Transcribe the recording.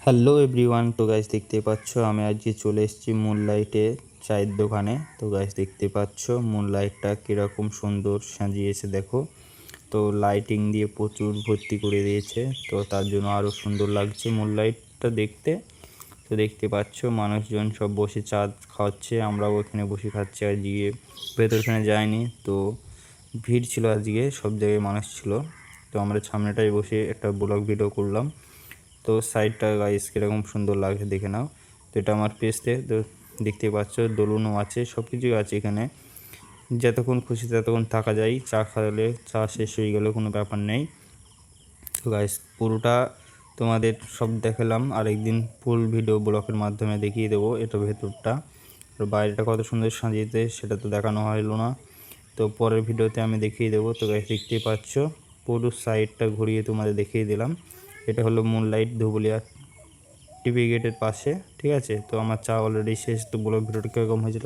Hello everyone. তো guys দেখতে পাচ্ছ আমি আজকে চলে এসেছি মুনলাইটে চায়ের দোকানে। তো গাইস দেখতে পাচ্ছ মুনলাইটটা কীরকম সুন্দর সাজিয়েছে দেখো। তো লাইটিং দিয়ে প্রচুর ভর্তি করে দিয়েছে, তো তার জন্য আরও সুন্দর লাগছে মুনলাইটটা দেখতে। তো দেখতে পাচ্ছ মানুষজন সব বসে চা খাওয়াচ্ছে, আমরাও ওখানে বসে খাচ্ছি। আজকে ভেতরখানে যায়নি, তো ভিড় ছিল, আজকে সব জায়গায় মানুষ ছিল। তো আমরা সামনেটায় বসে একটা ব্লগ ভিডিও করলাম। তো সাইডটা গাইস কীরকম সুন্দর লাগছে দেখে নাও। তো এটা আমার পেজতে, তো দেখতে পাচ্ছ দোলনও আছে, সব কিছুই আছে এখানে। যতক্ষণ খুশি ততক্ষণ থাকা যায়, চা খাওয়ালে চা শেষ হয়ে গেলেও কোনো ব্যাপার নেই। তো গাইস পুরোটা তোমাদের সব দেখালাম, আর একদিন ফুল ভিডিও ব্লগের মাধ্যমে দেখিয়ে দেবো এটা ভেতরটা। আর বাইরেটা কত সুন্দর সাজিয়েছে সেটা তো দেখানো হলো না, তো পরের ভিডিওতে আমি দেখিয়ে দেবো। তো গাইস দেখতেই পাচ্ছ পুরো সাইডটা ঘুরিয়ে তোমাদের দেখিয়ে দিলাম। এটা হলো মুনলাইট ধুবুলিয়া টিভি গেটের পাশে, ঠিক আছে। তো আমার চা অলরেডি শেষ। তো ব্লগ ভিডিওটা কীরকম হয়েছে